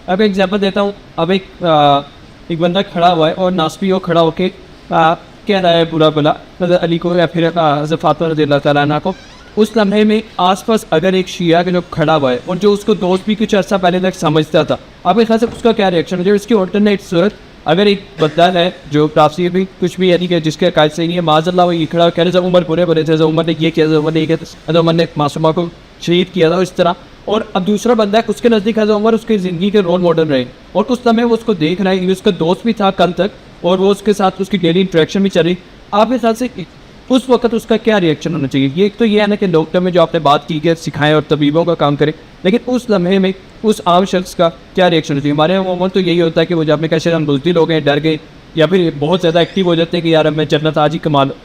اب एग्जांपल देता हूँ. अब एक बंदा खड़ा हुआ है और नासबी हो खड़ा होके कह रहा है बुरा भला हज़रत अली को या फिर हज़रत फातिमा रज़ियल्लाहु तआला अन्हा को. उस लम्हे में आसपास अगर एक शिया के जो खड़ा हुआ है और जो उसको दोस्त भी कुछ अर्सा पहले तक समझता था, आपके ख्याल से उसका क्या रिएक्शन हो जाए? इसकी ऑल्टरनेट सूरत, अगर एक बंदा है जो ताफसीर भी कुछ भी यानी कि जिसके अकायद से नहीं है, माज़अल्लाह वो ये खड़ा कह रहे उमर बुरे बुरे थे, उमर ने ये किया, उमर ने ये किया, उमर ने मासूमा को शहीद किया था इस तरह. और अब दूसरा बंदा है उसके नज़दीक हज़रत उमर उसकी ज़िंदगी के रोल मॉडल रहे और उस समय वो उसको देख रहा है, उसका दोस्त भी था कल तक और वो उसके साथ उसकी डेली इंटरेक्शन भी चल रही. आपके ख्याल से उस वक्त उसका क्या रिएक्शन होना चाहिए? ये एक तो ये है ना कि डॉक्टर में जो आपने बात की कि सिखाएं और तबीबों का काम करें, लेकिन उस लम्हे में उस आम शख्स का क्या रिएक्शन होना चाहिए? हमारे अमूमन तो यही होता है कि वो जब में कैसे हम बुज़दिल हो गए, डर गए, या फिर बहुत ज़्यादा एक्टिव हो जाते हैं कि यार अब मैं जन्नत आज ही कमा लो.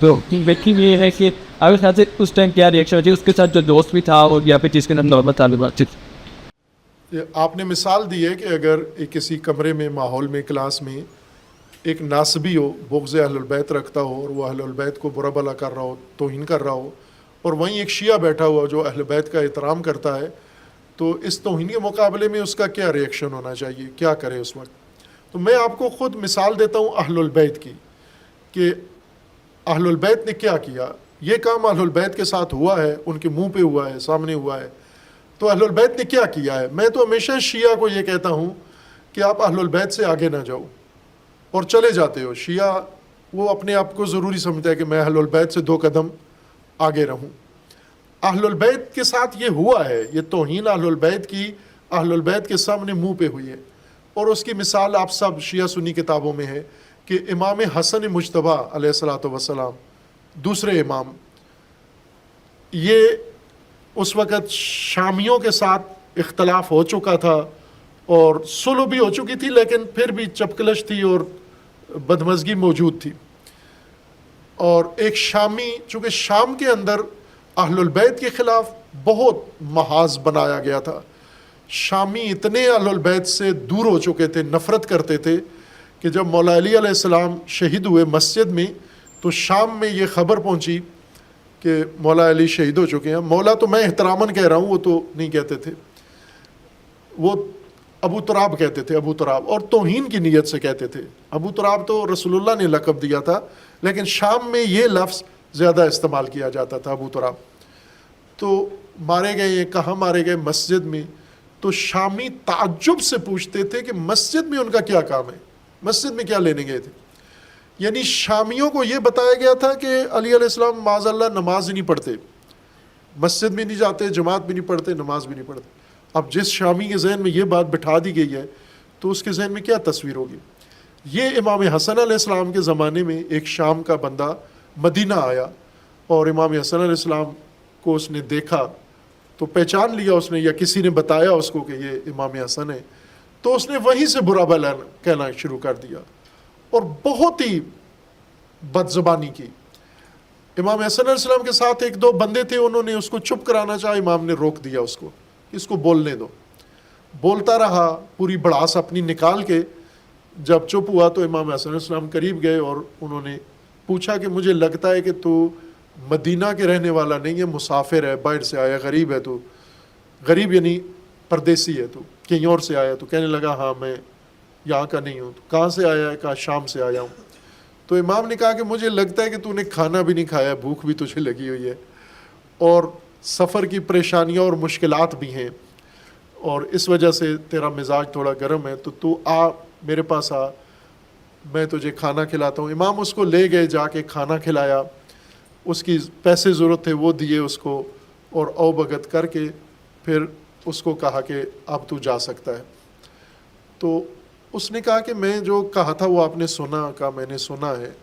तो लेकिन ये है कि आपके ख्याल से उस टाइम क्या रिएक्शन होना चाहिए? उसके साथ जो दोस्त भी था और या फिर जिसके नाम नॉर्मल ताल्लुकात थे. आपने मिसाल दी है कि अगर एक किसी कमरे में, माहौल में, क्लास में एक नासबी हो, बुग़्ज़ अहलुल बैत रखता हो और वो अहलुल बैत को बुरा भला कर रहा हो, तौहीन कर रहा हो, और वहीं एक शिया बैठा हुआ जो अहलुल बैत का एहतराम करता है, तो इस तौहीन के मुकाबले में उसका क्या रिएक्शन होना चाहिए, क्या करे उस वक्त? तो मैं आपको ख़ुद मिसाल देता हूँ अहलुल बैत की कि अहलुल बैत ने क्या किया. ये काम अहलुल बैत के साथ हुआ है, उनके मुंह पे हुआ है, सामने हुआ है. तो अहलुल बैत ने क्या किया है? मैं तो हमेशा शिया को ये कहता हूँ कि आप अहलुल बैत से आगे ना जाओ और चले जाते हो. शिया वो अपने आप को ज़रूरी समझता है कि मैं अहलुल बैत से 2 कदम आगे रहूँ. अहलुल बैत के साथ ये हुआ है, ये तौहीन अहलुल बैत की अहलुल बैत के सामने मुंह पे हुई है. और उसकी मिसाल आप सब शिया सुन्नी किताबों में है कि इमाम हसन मुज्तबा अलैहिस्सलातु वस्सलाम, दूसरे इमाम, ये उस वक़्त शामियों के साथ इख्तलाफ हो चुका था और सुलह भी हो चुकी थी, लेकिन फिर भी चपकलश थी और बदमज़गी मौजूद थी. और एक शामी, चूँकि शाम के अंदर अहलुल बैत के ख़िलाफ़ बहुत महाज बनाया गया था, शामी इतने अहलुल बैत से दूर हो चुके थे, नफ़रत करते थे कि जब मौला अली अलैहिस्सलाम शहीद हुए मस्जिद में, तो शाम में ये ख़बर पहुंची कि मौला अली शहीद हो चुके हैं. मौला तो मैं एहतरामन कह रहा हूँ, वो तो नहीं कहते थे, वो अबू तुराब कहते थे, अबू तुराब, और तौहीन की नीयत से कहते थे. अबू तुराब तो रसूलुल्लाह ने लक़ब दिया था, लेकिन शाम में ये लफ्ज़ ज़्यादा इस्तेमाल किया जाता था, अबू तुराब. तो मारे गए, ये कहाँ मारे गए? मस्जिद में. तो शामी ताज्जुब से पूछते थे कि मस्जिद में उनका क्या काम है, मस्जिद में क्या लेने गए थे. यानी शामियों को ये बताया गया था कि अली अलैहिस्सलाम माज़अल्लाह नमाज ही नहीं पढ़ते, मस्जिद में नहीं जाते, जमात भी नहीं पढ़ते, नमाज भी नहीं पढ़ते. अब जिस शामी के जहन में ये बात बिठा दी गई है तो उसके जहन में क्या तस्वीर होगी? ये इमाम हसन अलैहिस्सलाम के ज़माने में एक शाम का बंदा मदीना आया और इमाम हसन अलैहिस्सलाम को उसने देखा तो पहचान लिया उसने, या किसी ने बताया उसको कि ये इमाम हसन है, तो उसने वहीं से बुरा भला कहना शुरू कर दिया और बहुत ही बदज़बानी की. इमाम हसन अलैहिस्सलाम के साथ 1-2 बंदे थे, उन्होंने उसको चुप कराना चाहा, इमाम ने रोक दिया उसको, इसको बोलने दो. बोलता रहा, पूरी भड़ास अपनी निकाल के जब चुप हुआ तो इमाम हसन अलैहिस्सलाम करीब गए और उन्होंने पूछा कि मुझे लगता है कि तू मदीना के रहने वाला नहीं है, मुसाफिर है, बाहर से आया, गरीब है तू, गरीब यानी परदेसी है तू, कहीं और से आया. तो कहने लगा हाँ मैं यहाँ का नहीं हूँ. तो कहाँ से आया है? कहा शाम से आया हूँ. तो इमाम ने कहा कि मुझे लगता है कि तूने खाना भी नहीं खाया, भूख भी तुझे लगी हुई है और सफ़र की परेशानियाँ और मुश्किलात भी हैं और इस वजह से तेरा मिजाज थोड़ा गर्म है, तो तू आ मेरे पास आ, मैं तुझे खाना खिलाता हूँ. इमाम उसको ले गए, जाके खाना खिलाया, उसकी पैसे ज़रूरत थे वो दिए उसको और औभगत करके फिर उसको कहा कि अब तू जा सकता है. तो उसने कहा कि मैं जो कहा था वो आपने सुना? कहा मैंने सुना है.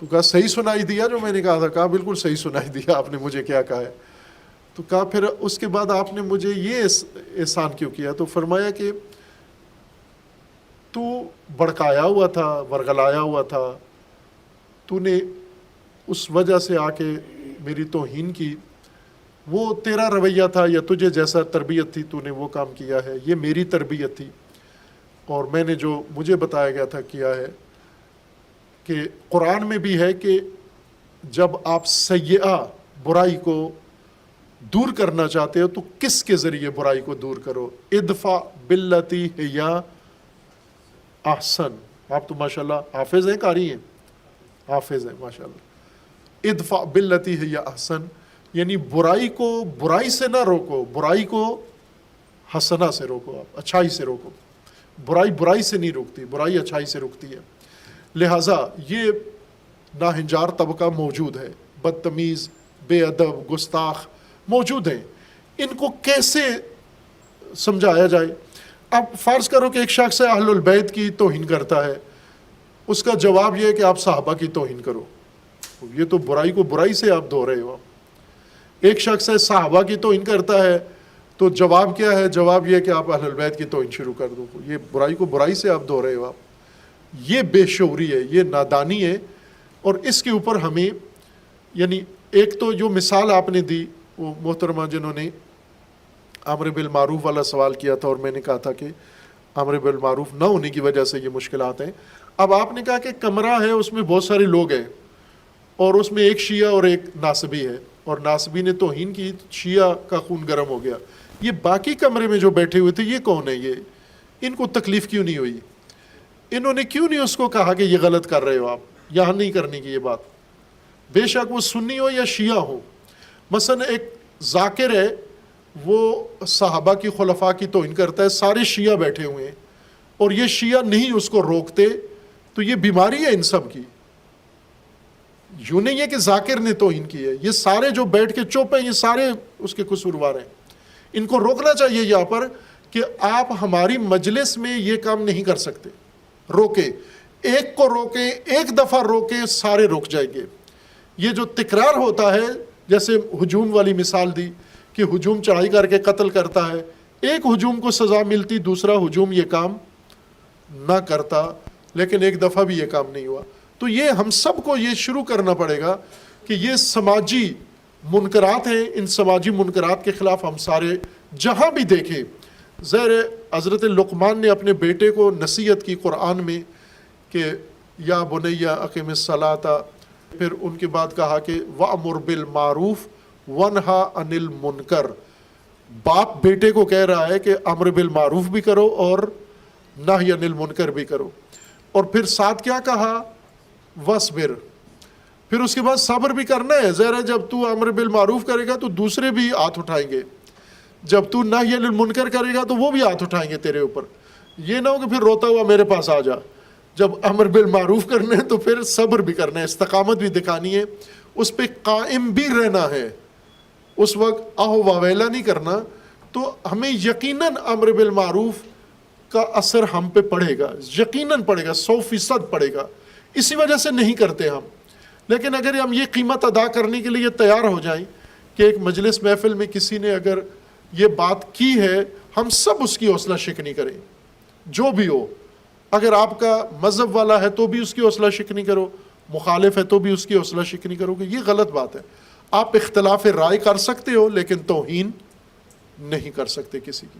तो कहा सही सुनाई दिया जो मैंने कहा था? कहा बिल्कुल सही सुनाई दिया, आपने मुझे क्या कहा है. तो कहा फिर उसके बाद आपने मुझे ये एहसान क्यों किया? तो फरमाया कि तू भड़काया हुआ था, वरगलाया हुआ था, तूने उस वजह से आके मेरी तौहीन की, वो तेरा रवैया था या तुझे जैसा तरबियत थी तूने वो काम किया है, ये मेरी तरबियत थी और मैंने जो मुझे बताया गया था किया है. कि कुरान में भी है कि जब आप सय्या बुराई को دور کرنا چاہتے ہو تو کس کے ذریعے برائی کو دور کرو؟ ادفع باللتی ہی احسن. آپ تو ماشاءاللہ حافظ ہیں، قاری ہیں، حافظ ہیں ماشاءاللہ. ادفع باللتی ہی احسن یعنی برائی کو برائی سے نہ روکو، برائی کو حسنہ سے روکو، آپ اچھائی سے روکو. برائی برائی سے نہیں روکتی، برائی اچھائی سے روکتی ہے. لہٰذا یہ ناہنجار طبقہ موجود ہے، بدتمیز، بے ادب، گستاخ موجود ہیں. ان کو کیسے سمجھایا جائے؟ اب فرض کرو کہ ایک شخص اہل البیت کی توہین کرتا ہے، اس کا جواب یہ ہے کہ آپ صحابہ کی توہین کرو. یہ تو برائی کو برائی سے آپ دھو رہے ہو. ایک شخص ہے صحابہ کی توہین کرتا ہے تو جواب کیا ہے؟ جواب یہ ہے کہ آپ اہل البیت کی توہین شروع کر دو. یہ برائی کو برائی سے آپ دھو رہے ہو. آپ یہ بے شعوری ہے، یہ نادانی ہے. اور اس کے اوپر ہمیں یعنی ایک تو جو مثال آپ نے دی وہ محترمہ جنہوں نے امر بالمعروف والا سوال کیا تھا، اور میں نے کہا تھا کہ امر بالمعروف نہ ہونے کی وجہ سے یہ مشکلات ہیں. اب آپ نے کہا کہ کمرہ ہے، اس میں بہت سارے لوگ ہیں اور اس میں ایک شیعہ اور ایک ناصبی ہے، اور ناصبی نے توہین کی، شیعہ کا خون گرم ہو گیا. یہ باقی کمرے میں جو بیٹھے ہوئے تھے یہ کون ہے؟ یہ ان کو تکلیف کیوں نہیں ہوئی؟ انہوں نے کیوں نہیں اس کو کہا کہ یہ غلط کر رہے ہو، آپ یہاں نہیں کرنے کی یہ بات؟ بے شک وہ سنی ہو یا شیعہ ہو. مثلا ایک ذاکر ہے، وہ صحابہ کی خلفاء کی توہین کرتا ہے، سارے شیعہ بیٹھے ہوئے ہیں اور یہ شیعہ نہیں اس کو روکتے، تو یہ بیماری ہے ان سب کی. یوں نہیں ہے کہ ذاکر نے توہین کی ہے، یہ سارے جو بیٹھ کے چپ ہیں یہ سارے اس کے قصوروار ہیں. ان کو روکنا چاہیے یہاں پر کہ آپ ہماری مجلس میں یہ کام نہیں کر سکتے. روکے، ایک کو روکے، ایک دفعہ روکے، سارے رک جائیں گے. یہ جو تکرار ہوتا ہے، جیسے ہجوم والی مثال دی کہ ہجوم چڑھائی کر کے قتل کرتا ہے، ایک ہجوم کو سزا ملتی، دوسرا ہجوم یہ کام نہ کرتا، لیکن ایک دفعہ بھی یہ کام نہیں ہوا. تو یہ ہم سب کو یہ شروع کرنا پڑے گا کہ یہ سماجی منکرات ہیں، ان سماجی منکرات کے خلاف ہم سارے جہاں بھی دیکھیں. زہر حضرت لقمان نے اپنے بیٹے کو نصیحت کی قرآن میں کہ یا بنیا اقم الصلاۃ، پھر ان کے بعد کہا کہ وَأْمُرْ بِالْمَعْرُوفِ وَانْهَا عَنِ الْمُنْكَرِ. باپ بیٹے کو کہہ رہا ہے کہ امر بالمعروف بھی کرو اور نہی عن المنکر بھی کرو. اور پھر ساتھ کیا کہا؟ وَاصْبِرْ. پھر اس کے بعد صبر بھی کرنا ہے. ظاہر ہے جب تو امر بالمعروف کرے گا تو دوسرے بھی ہاتھ اٹھائیں گے، جب تو نہی عن المنکر کرے گا تو وہ بھی ہاتھ اٹھائیں گے تیرے اوپر. یہ نہ ہو کہ پھر روتا ہوا میرے پاس آ جا. جب امر بالمعروف کرنا ہے تو پھر صبر بھی کرنا ہے، استقامت بھی دکھانی ہے، اس پہ قائم بھی رہنا ہے. اس وقت آہو واویلا نہیں کرنا. تو ہمیں یقیناً امر بالمعروف کا اثر ہم پہ پڑے گا، یقیناً پڑے گا، 100% پڑے گا. اسی وجہ سے نہیں کرتے ہم. لیکن اگر ہم یہ قیمت ادا کرنے کے لیے تیار ہو جائیں کہ ایک مجلس محفل میں کسی نے اگر یہ بات کی ہے، ہم سب اس کی حوصلہ شکنی کریں، جو بھی ہو. اگر آپ کا مذہب والا ہے تو بھی اس کی حوصلہ شکنی کرو، مخالف ہے تو بھی اس کی حوصلہ شکنی کرو کہ یہ غلط بات ہے. آپ اختلاف رائے کر سکتے ہو لیکن توہین نہیں کر سکتے کسی کی.